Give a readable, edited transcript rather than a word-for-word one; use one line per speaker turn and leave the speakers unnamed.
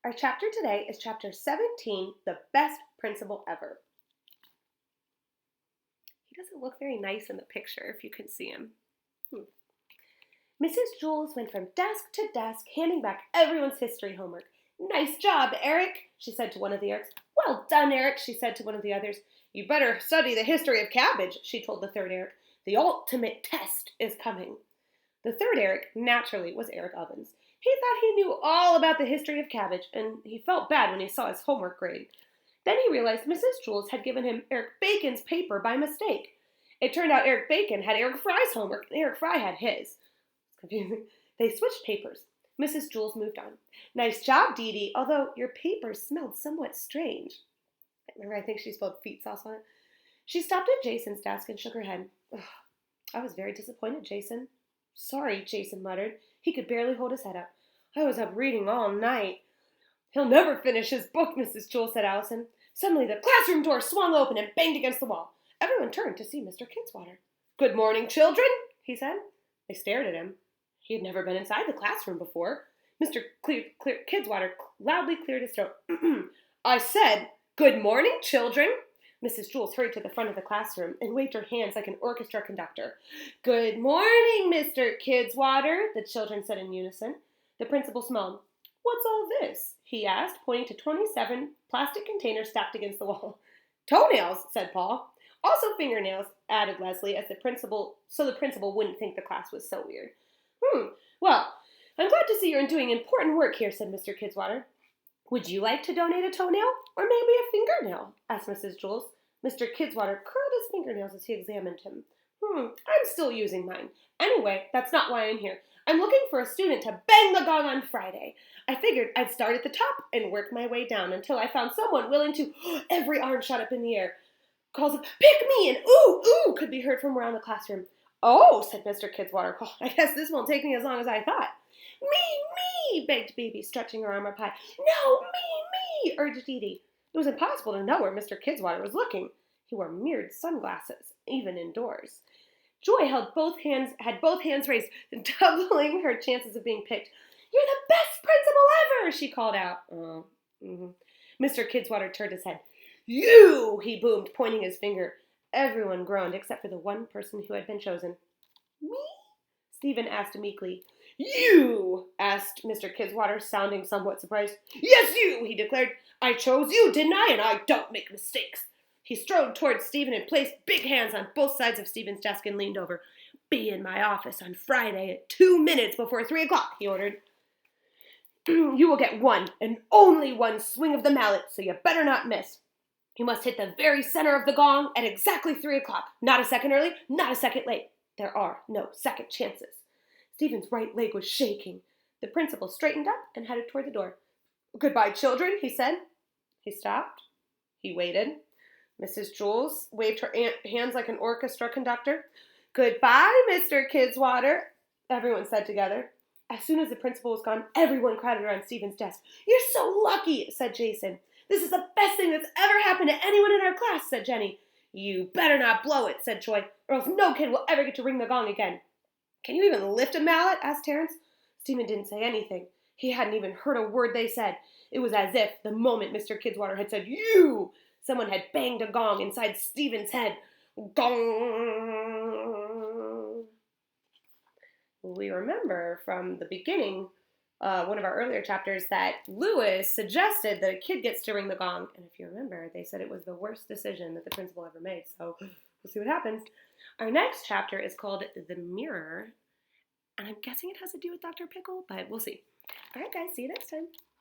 Our chapter today is chapter 17, The Best Principal Ever. He doesn't look very nice in the picture, if you can see him. Mrs. Jules went from desk to desk, handing back everyone's history homework. "Nice job, Eric," she said to one of the Erics. "Well done, Eric," she said to one of the others. "You better study the history of cabbage," she told the third Eric. "The ultimate test is coming." The third Eric, naturally, was Eric Ovens. He thought he knew all about the history of cabbage, and he felt bad when he saw his homework grade. Then he realized Mrs. Jules had given him Eric Bacon's paper by mistake. It turned out Eric Bacon had Eric Fry's homework, and Eric Fry had his. It's confusing. They switched papers. Mrs. Jules moved on. "Nice job, Dee Dee, although your paper smelled somewhat strange." Remember, I think she spelled feet sauce on it. She stopped at Jason's desk and shook her head. "Ugh, I was very disappointed, Jason." "Sorry," Jason muttered. He could barely hold his head up. "I was up reading all night." "He'll never finish his book," Mrs. Jules said, Allison. Suddenly, the classroom door swung open and banged against the wall. Everyone turned to see Mr. Kidswatter. "Good morning, children," he said. They stared at him. He had never been inside the classroom before. Mr. Kidswatter loudly cleared his throat. "I said, good morning, children." Mrs. Jules hurried to the front of the classroom and waved her hands like an orchestra conductor. "Good morning, Mr. Kidswatter," the children said in unison. The principal smiled. "What's all this?" he asked, pointing to 27 plastic containers stacked against the wall. "Toenails," said Paul. "Also fingernails," added Leslie, so the principal wouldn't think the class was so weird. "Well, I'm glad to see you're doing important work here," said Mr. Kidswatter. "Would you like to donate a toenail, or maybe a fingernail?" asked Mrs. Jules. Mr. Kidswatter curled his fingernails as he examined him. I'm still using mine. Anyway, that's not why I'm here. I'm looking for a student to bang the gong on Friday. I figured I'd start at the top and work my way down until I found someone willing to..." Every arm shot up in the air. Calls of "pick me" and "ooh, ooh" could be heard from around the classroom. "Oh," said Mr. Kidswatter. "I guess this won't take me as long as I thought." Me, begged Baby, stretching her arm up high. "No, me, urged Dee Dee. It was impossible to know where Mr. Kidswatter was looking. He wore mirrored sunglasses, even indoors. Joy had both hands raised, doubling her chances of being picked. "You're the best principal ever," she called out. Mr. Kidswatter turned his head. "You," he boomed, pointing his finger. Everyone groaned except for the one person who had been chosen. "Me?" Stephen asked meekly. "You?" asked Mr. Kidswatter, sounding somewhat surprised. "Yes, you," he declared. "I chose you, didn't I? And I don't make mistakes." He strode towards Stephen and placed big hands on both sides of Stephen's desk and leaned over. "Be in my office on Friday at 2 minutes before 3 o'clock, he ordered. "You will get one, and only one swing of the mallet, so you better not miss. You must hit the very center of the gong at exactly 3 o'clock. Not a second early, not a second late. There are no second chances." Stephen's right leg was shaking. The principal straightened up and headed toward the door. "Goodbye, children," he said. He stopped. He waited. Mrs. Jules waved her hands like an orchestra conductor. "Goodbye, Mr. Kidswatter," everyone said together. As soon as the principal was gone, everyone crowded around Stephen's desk. "You're so lucky," said Jason. "This is the best thing that's ever happened to anyone in our class," said Jenny. "You better not blow it," said Joy, "or else no kid will ever get to ring the gong again." "Can you even lift a mallet?" asked Terrence. Stephen didn't say anything. He hadn't even heard a word they said. It was as if, the moment Mr. Kidswatter had said, "You," someone had banged a gong inside Stephen's head. Gong! We remember from the beginning, one of our earlier chapters, that Lewis suggested that a kid gets to ring the gong. And if you remember, they said it was the worst decision that the principal ever made. So we'll see what happens. Our next chapter is called The Mirror. And I'm guessing it has to do with Dr. Pickle, but we'll see. All right, guys, see you next time.